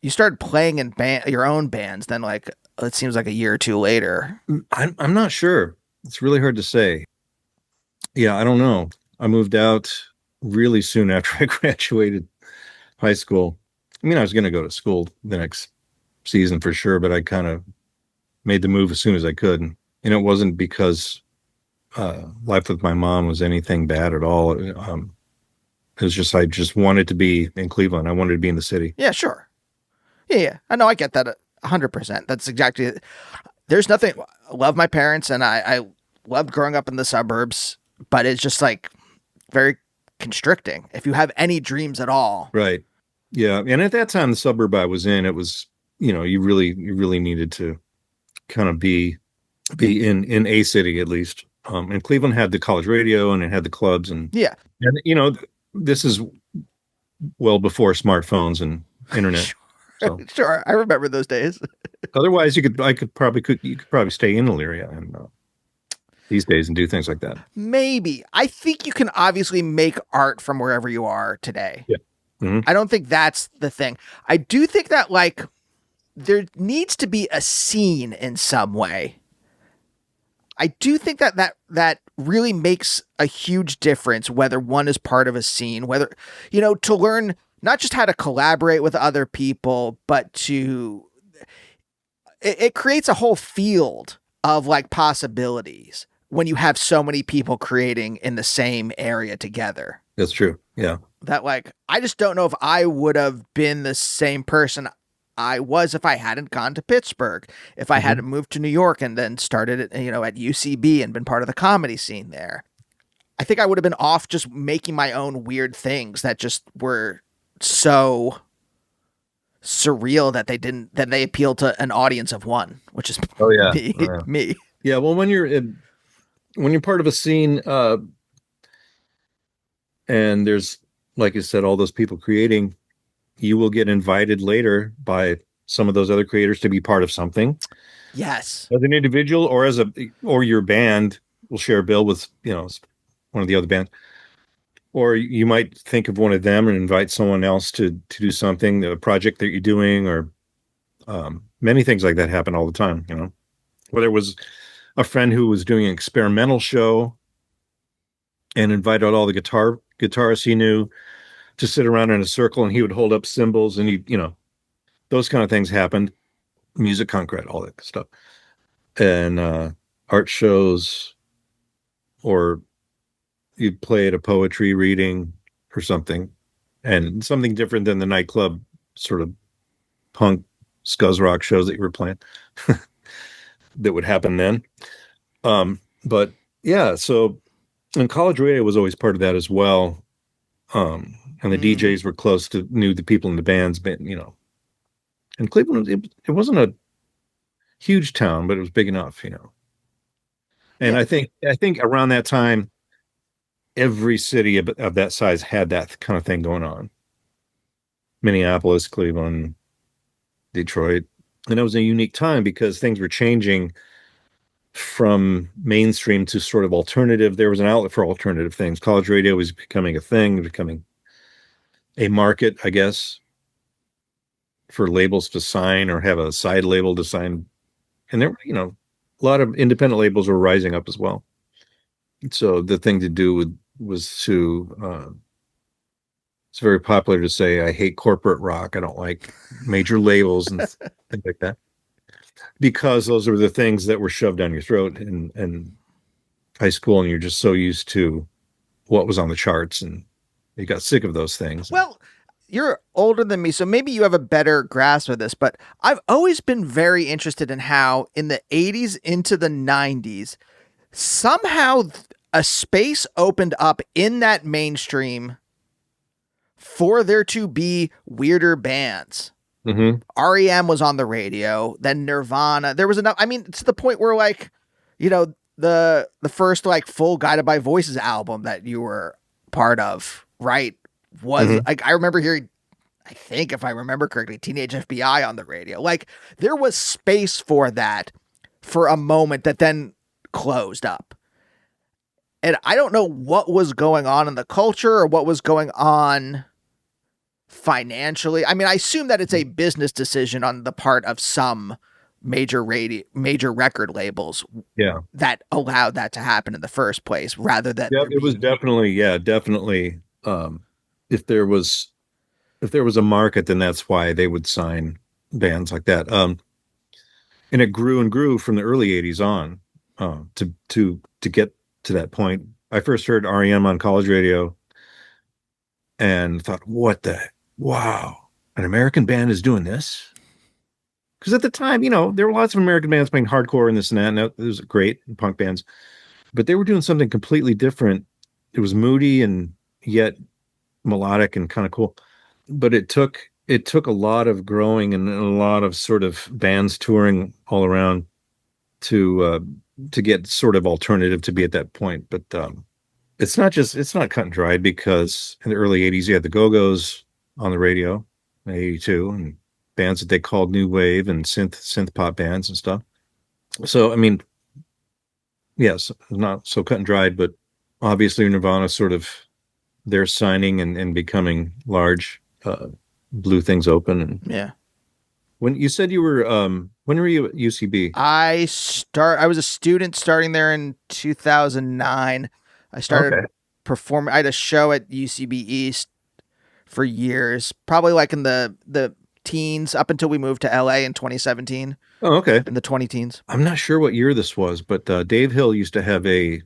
you started playing in your own bands. Then, like, it seems like a year or 2 later. I'm not sure. It's really hard to say. Yeah, I don't know. I moved out really soon after I graduated high school. I mean, I was going to go to school the next season for sure, but I kind of made the move as soon as I could. And it wasn't because life with my mom was anything bad at all. It was just, I just wanted to be in Cleveland. I wanted to be in the city. Yeah, sure. Yeah. I know. I get that 100%. That's exactly it. There's nothing. I love my parents and I loved growing up in the suburbs, but it's just like very constricting if you have any dreams at all. Right. Yeah. And at that time, the suburb I was in, it was, you really needed to kind of be in a city at least. And Cleveland had the college radio and it had the clubs and this is well before smartphones and internet. So. Sure, I remember those days. Otherwise, you could probably stay in Elyria and these days and do things like that. Maybe. I think you can obviously make art from wherever you are today. Yeah. Mm-hmm. I don't think that's the thing. I do think that like there needs to be a scene in some way. I do think that really makes a huge difference whether one is part of a scene, whether to learn not just how to collaborate with other people, but it creates a whole field of like possibilities when you have so many people creating in the same area together. That's true. Yeah. That like, I just don't know if I would have been the same person I was if I hadn't gone to Pittsburgh, if I hadn't moved to New York and then started at, at UCB and been part of the comedy scene there. I think I would have been off just making my own weird things that just were so surreal that they appealed to an audience of one, which is me. Yeah. Well, when you're part of a scene, and there's, like you said, all those people creating, you will get invited later by some of those other creators to be part of something. Yes. As an individual or your band will share a bill with, one of the other bands. Or you might think of one of them and invite someone else to do something, a project that you're doing, or many things like that happen all the time, Whether it was a friend who was doing an experimental show and invited all the guitarists he knew to sit around in a circle, and he would hold up cymbals, and those kind of things happened. Music concrete, all that stuff. And art shows, or you'd play at a poetry reading or something, and something different than the nightclub sort of punk scuzz rock shows that you were playing that would happen then. But yeah, so, and college radio was always part of that as well. And the DJs were knew the people in the bands, but, and Cleveland, it wasn't a huge town, but it was big enough, And yeah. I think around that time, every city of that size had that kind of thing going on. Minneapolis, Cleveland, Detroit. And it was a unique time because things were changing from mainstream to sort of alternative. There was an outlet for alternative things. College radio was becoming a thing, becoming a market, I guess, for labels to sign or have a side label to sign. And there, a lot of independent labels were rising up as well. So the thing to do was to, it's very popular to say, I hate corporate rock. I don't like major labels and things like that, because those were the things that were shoved down your throat in high school. And you're just so used to what was on the charts, and you got sick of those things. Well, you're older than me, so maybe you have a better grasp of this, but I've always been very interested in how in the 80s into the 90s, somehow a space opened up in that mainstream for there to be weirder bands. Mm-hmm. REM was on the radio, then Nirvana. There was enough. I mean, to the point where, like, the first like full Guided by Voices album that you were part of, right, was like, I remember hearing, I think if I remember correctly, Teenage FBI on the radio. Like, there was space for that for a moment that then closed up. And I don't know what was going on in the culture or what was going on financially. I mean, I assume that it's a business decision on the part of some major record labels, that allowed that to happen in the first place, rather than it was definitely. If there was a market, then that's why they would sign bands like that. And it grew and grew from the early 80s on, to get to that point. I first heard REM on college radio and thought, wow, an American band is doing this? Because at the time, there were lots of American bands playing hardcore and this and that, and it was great, punk bands, but they were doing something completely different. It was moody and yet melodic and kind of cool. But it took a lot of growing and a lot of sort of bands touring all around to get sort of alternative to be at that point. But it's not cut and dried, because in the early 80s you had the Go-Go's on the radio in 82, and bands that they called new wave and synth pop bands and stuff. So I mean, yes, not so cut and dried, but obviously Nirvana sort of, their signing and becoming large blew things open. And yeah. When you said you were, when were you at UCB? I was a student starting there in 2009. I started performing. I had a show at UCB East for years, probably like in the teens, up until we moved to LA in 2017. Oh, okay. In the 20 teens. I'm not sure what year this was, but Dave Hill used to have a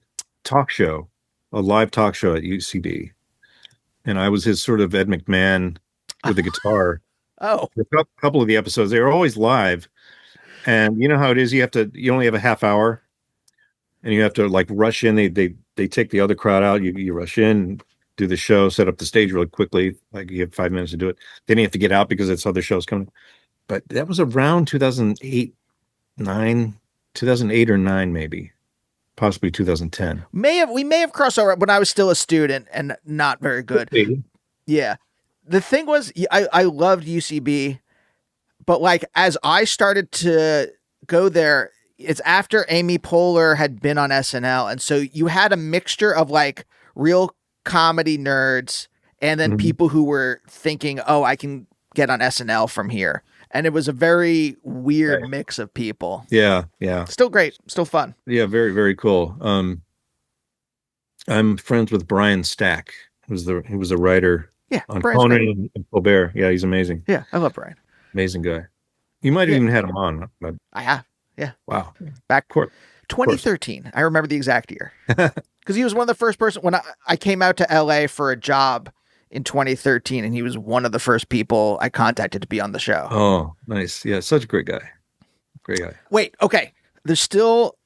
live talk show at UCB. And I was his sort of Ed McMahon with a guitar. Oh, A couple of the episodes, they were always live. And you know how it is, you only have a half hour and you have to like rush in. They take the other crowd out. You rush in, do the show, set up the stage really quickly. Like you have 5 minutes to do it. Then you have to get out because it's other shows coming. But that was around 2008, 9, 2008 or 9, maybe, possibly 2010. we may have crossed over when I was still a student and not very good. Yeah. The thing was, I loved UCB, but like as I started to go there, it's after Amy Poehler had been on SNL, and so you had a mixture of like real comedy nerds and then people who were thinking, "Oh, I can get on SNL from here." And it was a very weird mix of people. Yeah, yeah. Still great, still fun. Yeah, very, very cool. I'm friends with Brian Stack, he was a writer on Conan and Colbert. Yeah, he's amazing. Yeah, I love Brian. Amazing guy. You might have even had him on. But... I have. Yeah. Wow. Back 2013. I remember the exact year. Because he was one of the first person when I came out to LA for a job in 2013, and he was one of the first people I contacted to be on the show. Oh, nice. Yeah, such a great guy. Great guy. Wait, okay. There's still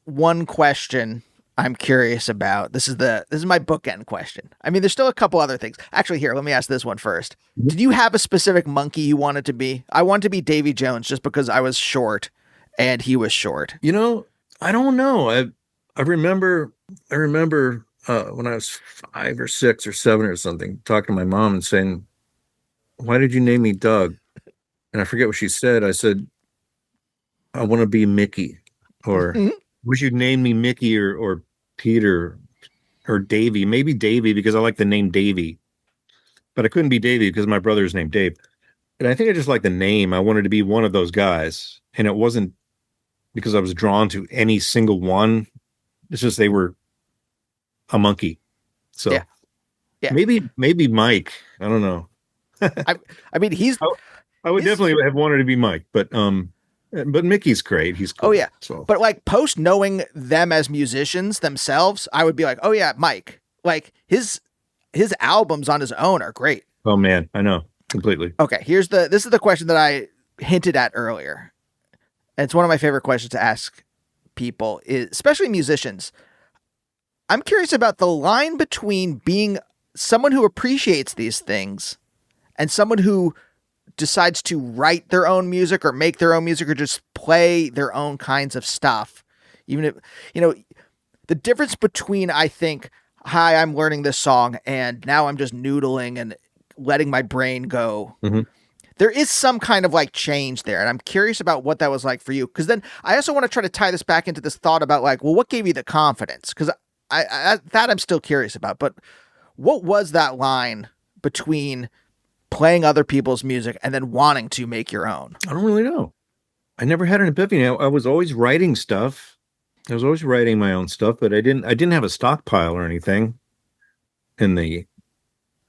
one question I'm curious about. This is my bookend question. I mean, there's still a couple other things. Actually, here, let me ask this one first. Mm-hmm. Did you have a specific monkey you wanted to be? I wanted to be Davy Jones just because I was short and he was short. You know, I don't know. I remember when I was 5 or 6 or 7 or something, talking to my mom and saying, "Why did you name me Doug?" And I forget what she said. I said, "I want to be Mickey," or "Would you name me Mickey or Peter or Davy?" Maybe Davy because I like the name Davy, but I couldn't be Davy because my brother's named Dave. And I think I just like the name. I wanted to be one of those guys, and it wasn't because I was drawn to any single one. It's just they were a monkey. So yeah. Maybe Mike. I don't know. I mean, I would definitely have wanted to be Mike, but Mickey's great. He's cool. Oh yeah. So. But like post knowing them as musicians themselves, I would be like, oh yeah, Mike. Like his albums on his own are great. Oh man, I know completely. Okay, this is the question that I hinted at earlier. And it's one of my favorite questions to ask people, especially musicians. I'm curious about the line between being someone who appreciates these things and someone who decides to write their own music or make their own music or just play their own kinds of stuff. Even if, the difference between, I think, hi, I'm learning this song and now I'm just noodling and letting my brain go. Mm-hmm. There is some kind of like change there. And I'm curious about what that was like for you. Because then I also want to try to tie this back into this thought about like, well, what gave you the confidence? Because that I'm still curious about. But what was that line between playing other people's music and then wanting to make your own? I don't really know. I never had an epiphany. I was always writing stuff. I was always writing my own stuff, but I didn't have a stockpile or anything in the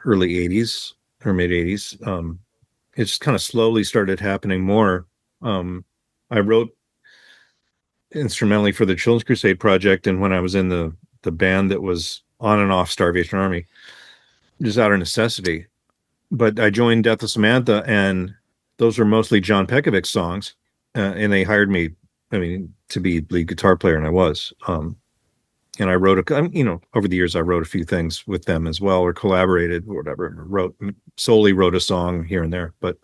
early 80s or mid 80s. It just kind of slowly started happening more. I wrote instrumentally for the Children's Crusade Project, and when I was in the band that was on and off Starvation Army, just out of necessity. But I joined Death of Samantha, and those were mostly John Pekovic songs, and they hired me, to be lead guitar player, and I was. And I wrote over the years, I wrote a few things with them as well, or collaborated, or whatever. Solely wrote a song here and there, but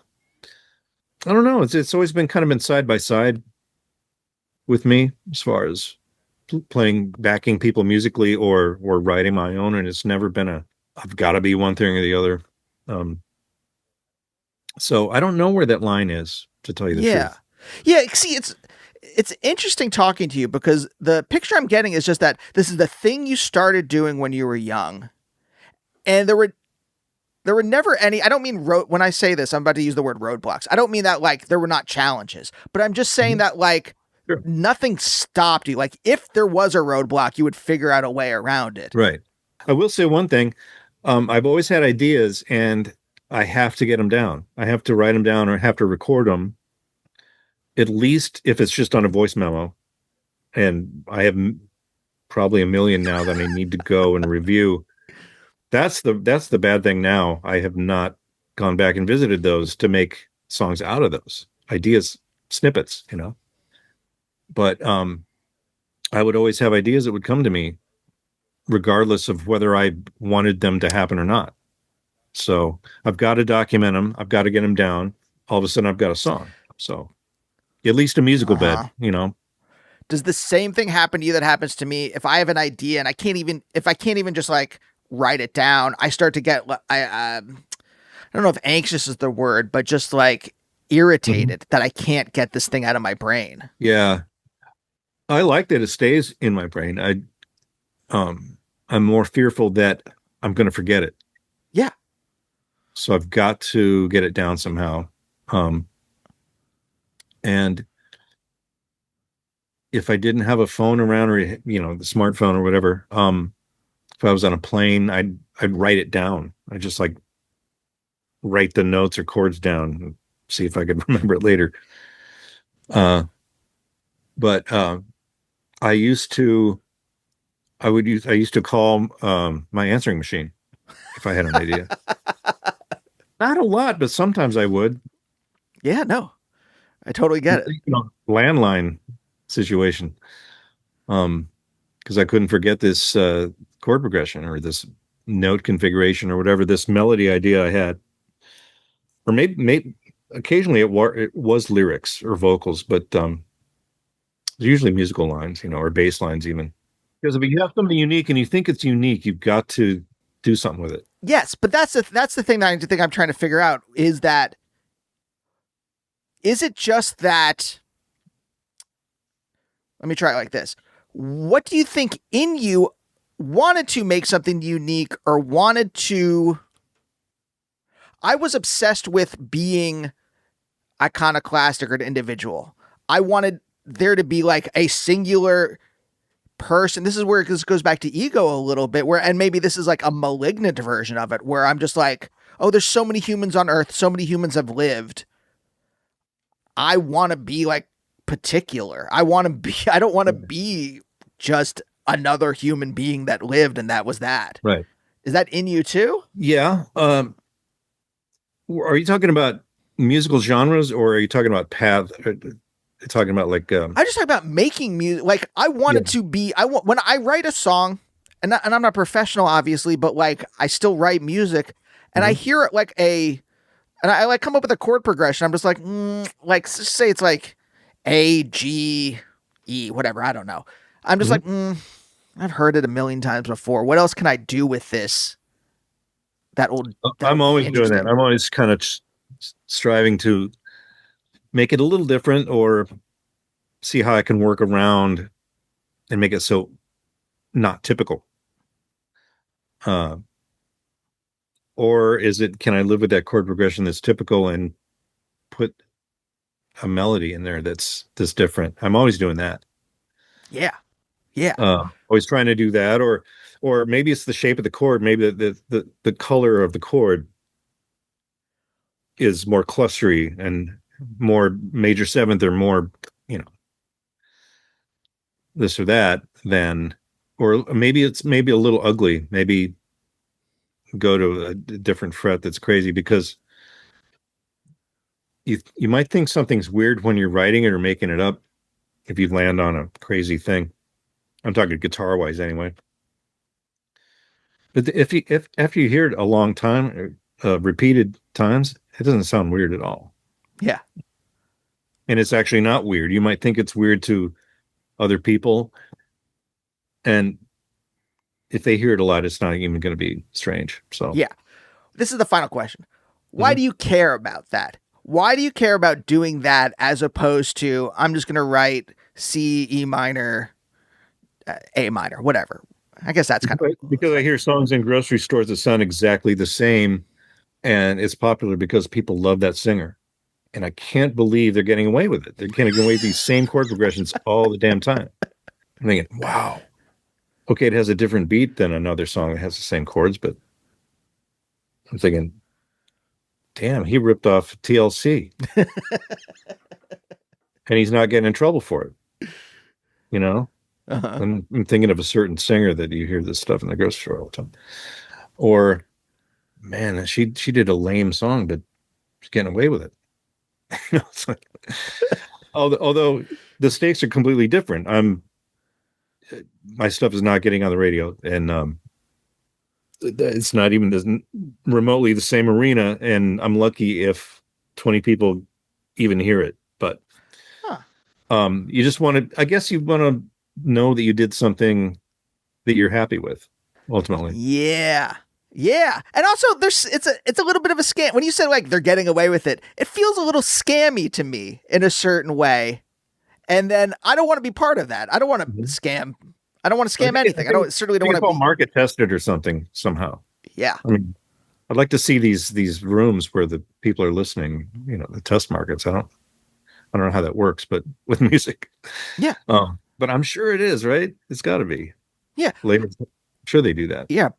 I don't know. It's always been kind of been side by side with me as far as backing people musically or writing my own, and it's never been I've got to be one thing or the other. So I don't know where that line is, to tell you the truth. Yeah. See, it's interesting talking to you because the picture I'm getting is just that this is the thing you started doing when you were young. And there were never any, I don't mean when I say this, I'm about to use the word roadblocks. I don't mean that like there were not challenges, but I'm just saying that like nothing stopped you. Like if there was a roadblock, you would figure out a way around it. Right. I will say one thing. I've always had ideas and I have to get them down. I have to write them down or have to record them. At least if it's just on a voice memo, and I have probably a million now that I need to go and review. That's the bad thing now. I have not gone back and visited those to make songs out of those ideas, snippets, But I would always have ideas that would come to me regardless of whether I wanted them to happen or not. So I've got to document them. I've got to get them down. All of a sudden I've got a song. So at least a musical bed, Does the same thing happen to you that happens to me? If I have an idea and I can't even just like write it down, I start to get, I don't know if anxious is the word, but just like irritated that I can't get this thing out of my brain. Yeah. I like that it stays in my brain. I'm more fearful that I'm going to forget it. Yeah. So I've got to get it down somehow. And if I didn't have a phone around or, the smartphone or whatever, if I was on a plane, I'd write it down. I just like write the notes or chords down and see if I could remember it later. But I used to call my answering machine if I had an idea. Not a lot, but sometimes I would. Yeah, no, I totally get it. Landline situation. Because I couldn't forget this chord progression or this note configuration or whatever, this melody idea I had. Or maybe occasionally it was lyrics or vocals, but usually musical lines, or bass lines even. Because if you have something unique and you think it's unique, you've got to do something with it. Yes, but that's the thing that I think I'm trying to figure out is it just that? Let me try it like this. What do you think in you wanted to make something unique or wanted to? I was obsessed with being iconoclastic or an individual. I wanted there to be like a singular person. This is where this goes back to ego a little bit, and maybe this is like a malignant version of it, where I'm just like, oh, there's so many humans on Earth, so many humans have lived. I want to be like particular. I don't want to be just another human being that lived and that was that. Right. Is that in you too? Yeah. Are you talking about musical genres or are you talking about path? Talking about like I just talk about making music. Like I wanted to be. When I write a song, and I'm not professional, obviously, but like I still write music, and I hear it like and I like come up with a chord progression. I'm just like, like say it's like A, G, E, whatever. I don't know. I'm just like, I've heard it a million times before. What else can I do with this? I'm always doing that. I'm always kind of striving to make it a little different or see how I can work around and make it so not typical. Or can I live with that chord progression that's typical and put a melody in there that's different? I'm always doing that. Yeah. Yeah. Always trying to do that. Or maybe it's the shape of the chord. Maybe the color of the chord is more clustery and more major seventh or more, this or that or maybe it's a little ugly. Maybe go to a different fret that's crazy because you might think something's weird when you're writing it or making it up if you land on a crazy thing. I'm talking guitar wise anyway. But if after you hear it a long time, repeated times, it doesn't sound weird at all. Yeah. And it's actually not weird. You might think it's weird to other people. And if they hear it a lot, it's not even going to be strange. So, yeah. This is the final question. Why do you care about that? Why do you care about doing that as opposed to I'm just going to write C, E minor, A minor, whatever? I guess that's kind of because I hear songs in grocery stores that sound exactly the same. And it's popular because people love that singer. And I can't believe they're getting away with it. They're getting away with these same chord progressions all the damn time. I'm thinking, wow. Okay, it has a different beat than another song that has the same chords, but I'm thinking, damn, he ripped off TLC. And he's not getting in trouble for it. I'm thinking of a certain singer that you hear this stuff in the grocery store all the time. Or man, she did a lame song, but she's getting away with it. It's like, although the stakes are completely different. My stuff is not getting on the radio, and it's not even remotely the same arena, and I'm lucky if 20 people even hear it. But you just want to, I guess you want to know that you did something that you're happy with ultimately. Yeah. And also it's a little bit of a scam. When you said like they're getting away with it, it feels a little scammy to me in a certain way. And then I don't want to be part of that. I don't want to scam. I don't want to scam anything. I certainly don't want to market tested or something somehow. Yeah. I mean, I'd like to see these rooms where the people are listening, the test markets. I don't know how that works, but with music. Yeah. But I'm sure it is, right? It's got to be. Yeah. Later, I'm sure they do that. Yeah.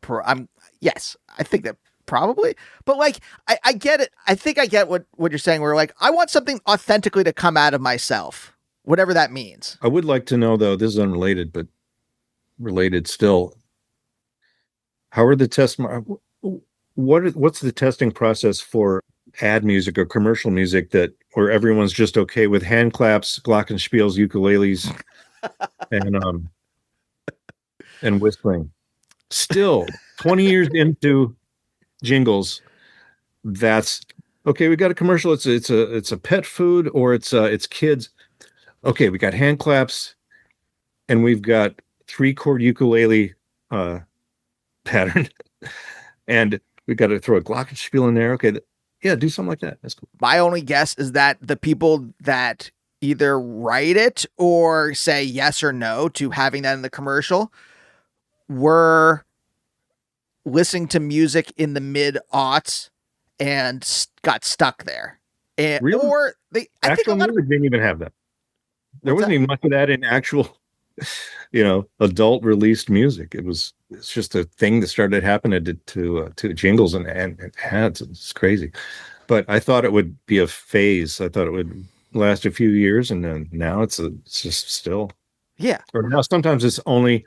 Yes, I think that probably. But like, I get it. I think I get what you're saying. Where like, I want something authentically to come out of myself, whatever that means. I would like to know, though, this is unrelated, but related still. How are the test? What's the testing process for ad music or commercial music where everyone's just okay with hand claps, glockenspiels, ukuleles, and whistling? Still, 20 years into jingles, that's okay. We got a commercial. It's a pet food or it's kids. Okay, we got hand claps, and we've got 3-chord ukulele pattern, and we got to throw a glockenspiel in there. Okay, yeah, do something like that. That's cool. My only guess is that the people that either write it or say yes or no to having that in the commercial were listening to music in the mid-aughts and got stuck there. And, really? Or I think a lot of it didn't even have that. There wasn't even much of that in actual, adult released music. It's just a thing that started happening to jingles and ads. It's crazy. But I thought it would be a phase. I thought it would last a few years, and then now it's just still. Yeah. Or now sometimes it's only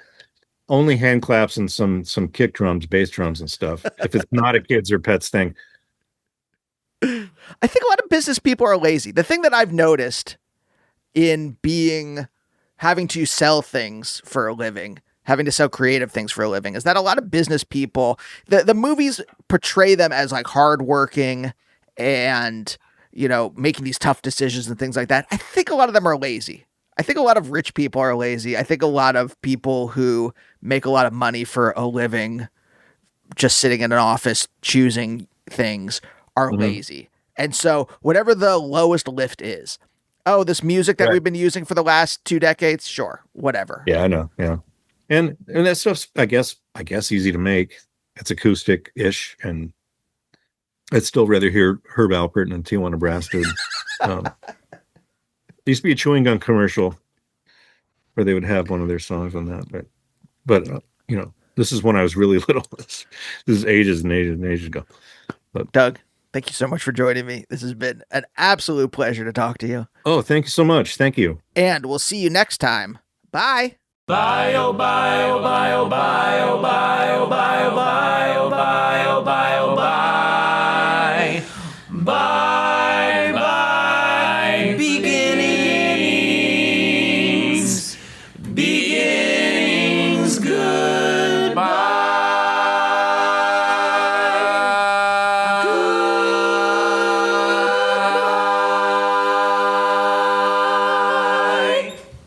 hand claps and some kick drums, bass drums and stuff. If it's not a kids or pets thing. I think a lot of business people are lazy. The thing that I've noticed in having to sell things for a living, having to sell creative things for a living, is that a lot of business people, the movies portray them as like hardworking and, making these tough decisions and things like that. I think a lot of them are lazy. I think a lot of rich people are lazy. I think a lot of people who make a lot of money for a living, just sitting in an office choosing things, are lazy. And so whatever the lowest lift is, this music that we've been using for the last 2 decades, sure, whatever. Yeah, I know. Yeah. And that stuff's, I guess easy to make. It's acoustic-ish, and I'd still rather hear Herb Alpert and Tijuana Brass dude. There used to be a chewing gum commercial where they would have one of their songs on that, but this is when I was really little. This is ages and ages and ages ago. But Doug, thank you so much for joining me. This has been an absolute pleasure to talk to you. Oh, thank you so much. Thank you. And we'll see you next time. Bye. Bye, oh, bye, oh, bye, oh, bye, oh, bye, oh, bye, oh, bye, oh, bye, oh, bye, oh, bye.